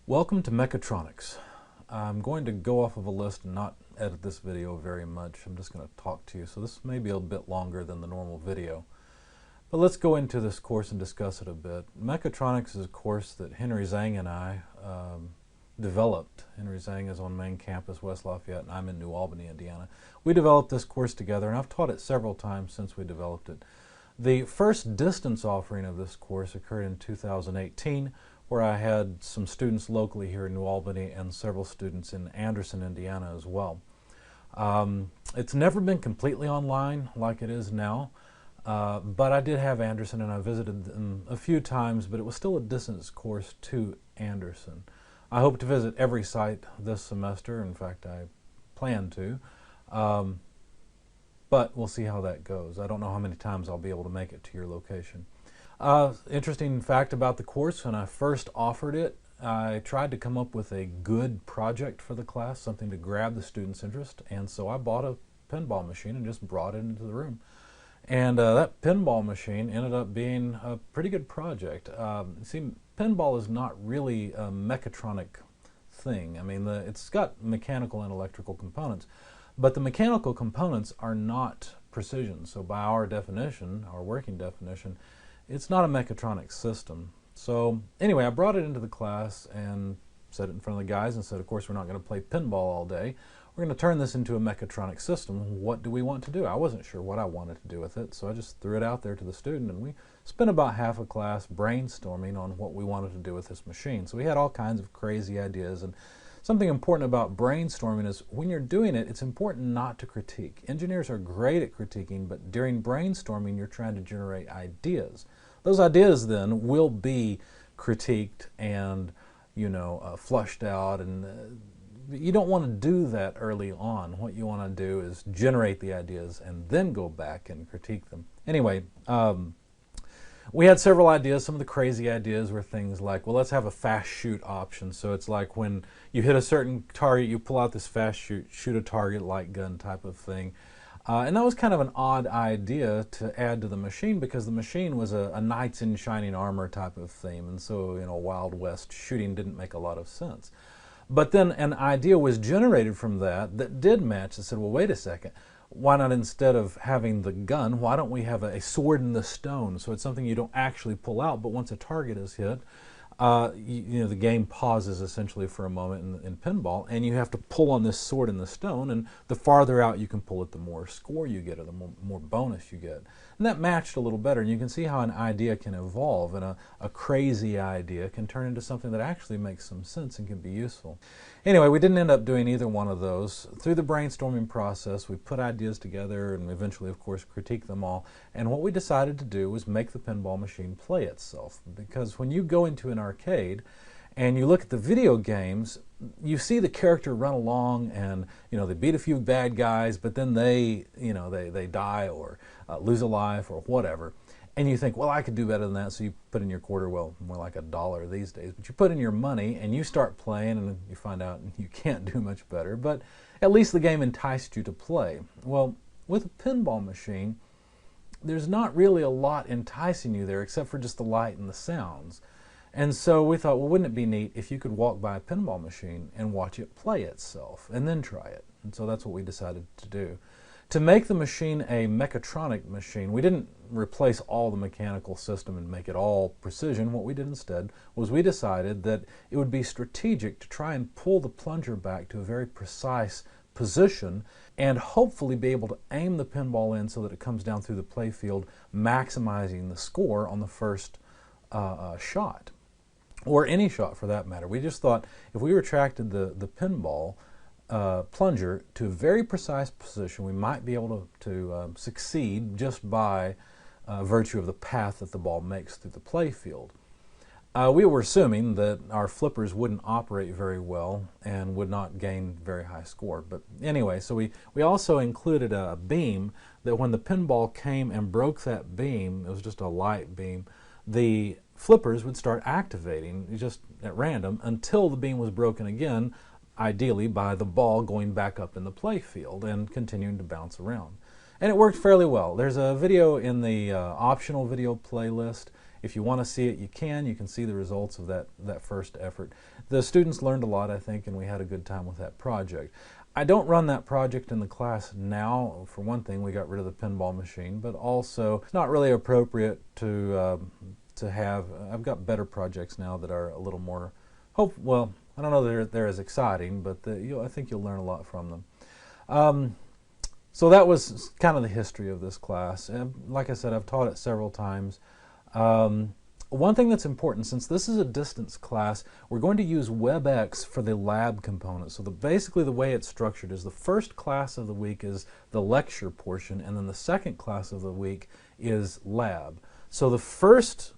Welcome to Mechatronics. I'm going to go off of a list and not edit this video very much. I'm just going to talk to you, so this may be a bit longer than the normal video. But let's go into this course and discuss it a bit. Mechatronics is a course that Henry Zhang and I developed. Henry Zhang is on main campus, West Lafayette, and I'm in New Albany, Indiana. We developed this course together, and I've taught it several times since we developed it. The first distance offering of this course occurred in 2018, where I had some students locally here in New Albany and several students in Anderson, Indiana as well. It's never been completely online like it is now, but I did have Anderson and I visited them a few times, but it was still a distance course to Anderson. I hope to visit every site this semester. In fact, I plan to, but we'll see how that goes. I don't know how many times I'll be able to make it to your location. Interesting fact about the course, when I first offered it, I tried to come up with a good project for the class, something to grab the students' interest, and so I bought a pinball machine and just brought it into the room. And that pinball machine ended up being a pretty good project. See, pinball is not really a mechatronic thing. I mean, it's got mechanical and electrical components, but the mechanical components are not precision. So by our definition, our working definition, it's not a mechatronic system. So anyway, I brought it into the class and set it in front of the guys and said, of course, we're not going to play pinball all day. We're going to turn this into a mechatronic system. What do we want to do? I wasn't sure what I wanted to do with it, so I just threw it out there to the student, and we spent about half a class brainstorming on what we wanted to do with this machine. So we had all kinds of crazy ideas, and something important about brainstorming is when you're doing it, it's important not to critique. Engineers are great at critiquing, but during brainstorming, you're trying to generate ideas. Those ideas then will be critiqued and, flushed out, and you don't want to do that early on. What you want to do is generate the ideas and then go back and critique them. Anyway, we had several ideas. Some of the crazy ideas were things like, well, let's have a fast shoot option. So it's like when you hit a certain target, you pull out this fast shoot a target light gun type of thing. And that was kind of an odd idea to add to the machine, because the machine was a knights in shining armor type of theme, and so Wild West shooting didn't make a lot of sense. But then an idea was generated from that did match. I said, well, wait a second. Why not, instead of having the gun, why don't we have a sword in the stone? So it's something you don't actually pull out, but once a target is hit, the game pauses essentially for a moment in pinball, and you have to pull on this sword in the stone, and the farther out you can pull it, the more score you get, or the more bonus you get. And that matched a little better, and you can see how an idea can evolve, and a crazy idea can turn into something that actually makes some sense and can be useful. Anyway, we didn't end up doing either one of those. Through the brainstorming process, we put ideas together and eventually, of course, critiqued them all. And what we decided to do was make the pinball machine play itself. Because when you go into an arcade and you look at the video games, you see the character run along and they beat a few bad guys, but then they die or lose a life or whatever. And you think, well, I could do better than that, so you put in your quarter, well, more like $1 these days, but you put in your money and you start playing and you find out you can't do much better, but at least the game enticed you to play. Well, with a pinball machine, there's not really a lot enticing you there except for just the light and the sounds. And so we thought, well, wouldn't it be neat if you could walk by a pinball machine and watch it play itself and then try it? And so that's what we decided to do. To make the machine a mechatronic machine, we didn't replace all the mechanical system and make it all precision. What we did instead was we decided that it would be strategic to try and pull the plunger back to a very precise position and hopefully be able to aim the pinball in so that it comes down through the playfield, maximizing the score on the first shot, or any shot for that matter. We just thought if we retracted the pinball plunger to a very precise position, we might be able to succeed just by virtue of the path that the ball makes through the playfield. We were assuming that our flippers wouldn't operate very well and would not gain very high score. But anyway, so we also included a beam that when the pinball came and broke that beam, it was just a light beam, the flippers would start activating just at random until the beam was broken again, ideally by the ball going back up in the playfield and continuing to bounce around. And it worked fairly well. There's a video in the optional video playlist, If you want to see it, you can. You can see the results of that first effort. The students learned a lot, I think, and we had a good time with that project. I don't run that project in the class now. For one thing, we got rid of the pinball machine, but also it's not really appropriate to have. I've got better projects now that are a little more well, I don't know they're as exciting, but I think you'll learn a lot from them. So that was kind of the history of this class. And like I said, I've taught it several times. One thing that's important, since this is a distance class, we're going to use WebEx for the lab component. So basically the way it's structured is the first class of the week is the lecture portion, and then the second class of the week is lab. So the first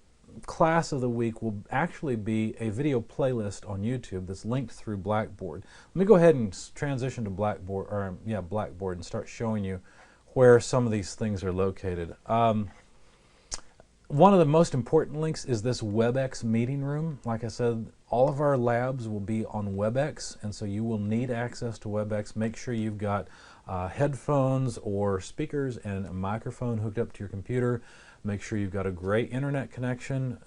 class of the week will actually be a video playlist on YouTube that's linked through Blackboard. Let me go ahead and transition to Blackboard and start showing you where some of these things are located. One of the most important links is this WebEx meeting room. Like I said, all of our labs will be on WebEx, and so you will need access to WebEx. Make sure you've got headphones or speakers and a microphone hooked up to your computer. Make sure you've got a great internet connection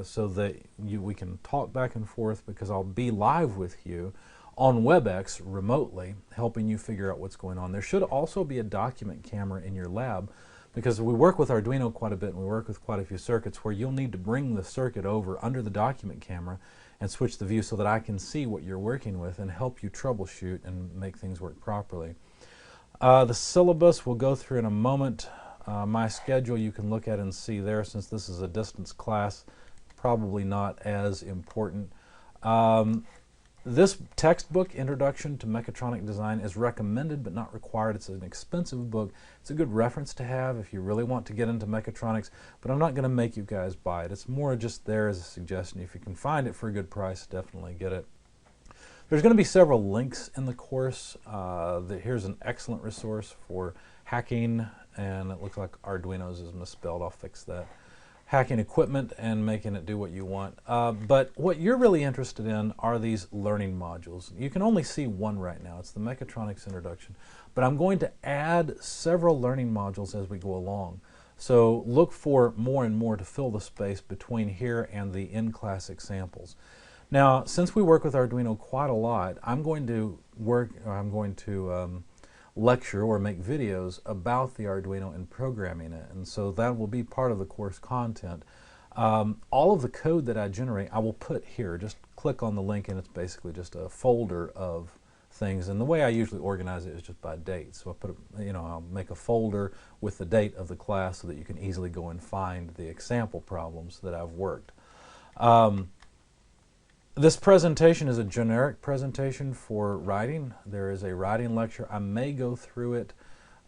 so that we can talk back and forth, because I'll be live with you on WebEx remotely, helping you figure out what's going on. There should also be a document camera in your lab, because we work with Arduino quite a bit, and we work with quite a few circuits where you'll need to bring the circuit over under the document camera and switch the view so that I can see what you're working with and help you troubleshoot and make things work properly. The syllabus we'll go through in a moment. My schedule you can look at and see there. Since this is a distance class, probably not as important. This textbook, Introduction to Mechatronic Design, is recommended but not required. It's an expensive book. It's a good reference to have if you really want to get into mechatronics, but I'm not going to make you guys buy it. It's more just there as a suggestion. If you can find it for a good price, definitely get it. There's going to be several links in the course. Here's an excellent resource for hacking, and it looks like Arduino's is misspelled. I'll fix that. Hacking equipment and making it do what you want. But what you're really interested in are these learning modules. You can only see one right now. It's the Mechatronics Introduction. But I'm going to add several learning modules as we go along. So look for more and more to fill the space between here and the in-class examples. Now, since we work with Arduino quite a lot, I'm going to lecture or make videos about the Arduino and programming it, and so that will be part of the course content. All of the code that I generate I will put here. Just click on the link and it's basically just a folder of things, and the way I usually organize it is just by date. So I put I'll make a folder with the date of the class so that you can easily go and find the example problems that I've worked. This presentation is a generic presentation for writing. There is a writing lecture. I may go through it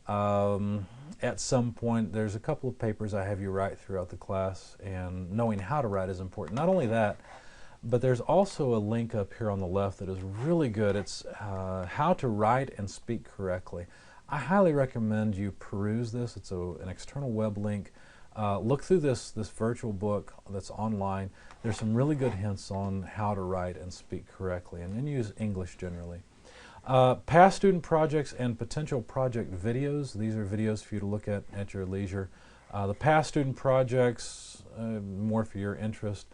at some point. There's a couple of papers I have you write throughout the class, and knowing how to write is important. Not only that, but there's also a link up here on the left that is really good. It's how to write and speak correctly. I highly recommend you peruse this. It's an external web link. Look through this virtual book that's online. There's some really good hints on how to write and speak correctly, and then use English generally. Past student projects and potential project videos. These are videos for you to look at your leisure. The past student projects, more for your interest.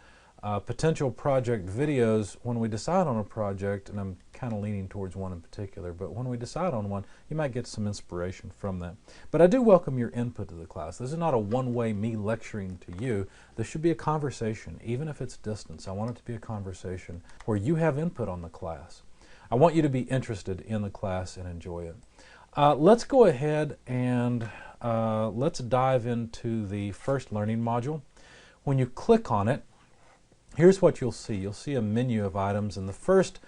Potential project videos, when we decide on a project, and I'm kind of leaning towards one in particular, but when we decide on one, you might get some inspiration from that. But I do welcome your input to the class. This is not a one-way me lecturing to you. This should be a conversation, even if it's distance. I want it to be a conversation where you have input on the class. I want you to be interested in the class and enjoy it. Let's go ahead and let's dive into the first learning module. When you click on it, here's what you'll see. You'll see a menu of items, and the first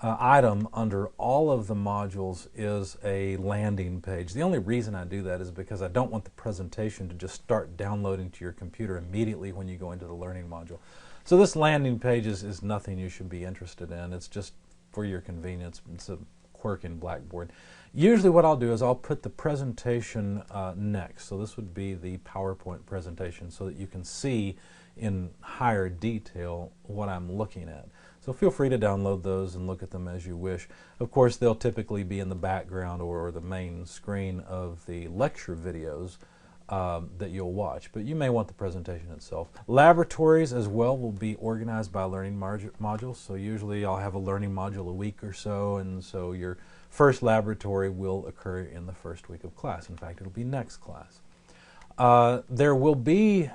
item under all of the modules is a landing page. The only reason I do that is because I don't want the presentation to just start downloading to your computer immediately when you go into the learning module. So this landing page is nothing you should be interested in. It's just for your convenience. It's a quirk in Blackboard. Usually what I'll do is I'll put the presentation next. So this would be the PowerPoint presentation so that you can see in higher detail what I'm looking at. So feel free to download those and look at them as you wish. Of course, they'll typically be in the background or the main screen of the lecture videos that you'll watch, but you may want the presentation itself. Laboratories as well will be organized by learning modules, so usually I'll have a learning module a week or so, and so your first laboratory will occur in the first week of class. In fact, it'll be next class. There will be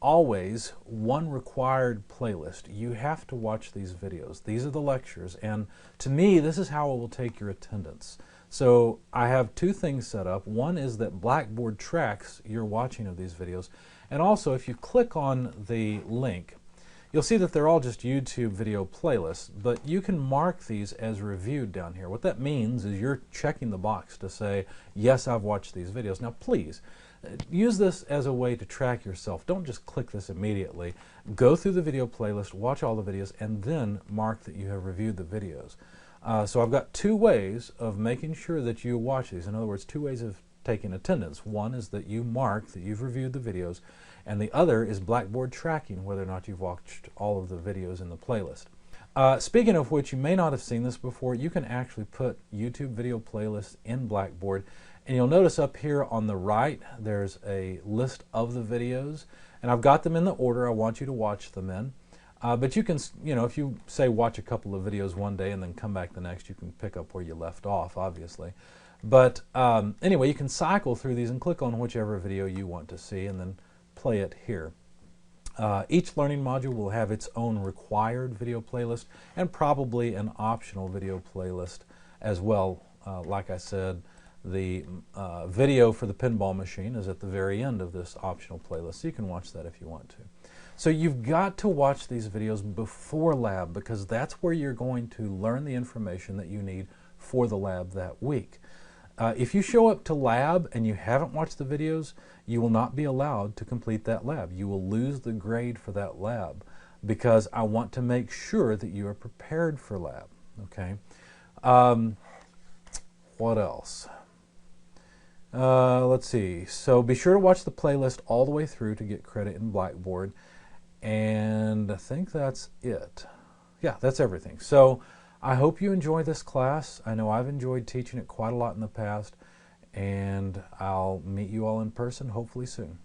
always one required playlist. You have to watch these videos. These are the lectures, and to me, this is how it will take your attendance. So I have two things set up. One is that Blackboard tracks your watching of these videos, and also if you click on the link, you'll see that they're all just YouTube video playlists, but you can mark these as reviewed down here. What that means is you're checking the box to say, yes, I've watched these videos. Now please, use this as a way to track yourself. Don't just click this immediately. Go through the video playlist, watch all the videos, and then mark that you have reviewed the videos. So I've got two ways of making sure that you watch these. In other words, two ways of taking attendance. One is that you mark that you've reviewed the videos, and the other is Blackboard tracking whether or not you've watched all of the videos in the playlist. Speaking of which, you may not have seen this before. You can actually put YouTube video playlists in Blackboard, and you'll notice up here on the right there's a list of the videos, and I've got them in the order I want you to watch them in. But you can, if you say watch a couple of videos one day and then come back the next, you can pick up where you left off, obviously. But anyway, you can cycle through these and click on whichever video you want to see and then play it here. Each learning module will have its own required video playlist and probably an optional video playlist as well. Like I said, the video for the pinball machine is at the very end of this optional playlist, so you can watch that if you want to. So you've got to watch these videos before lab, because that's where you're going to learn the information that you need for the lab that week. If you show up to lab and you haven't watched the videos, you will not be allowed to complete that lab. You will lose the grade for that lab, because I want to make sure that you are prepared for lab. Okay. What else? Let's see. So be sure to watch the playlist all the way through to get credit in Blackboard. And I think that's it. Yeah, that's everything. So I hope you enjoy this class. I know I've enjoyed teaching it quite a lot in the past, and I'll meet you all in person hopefully soon.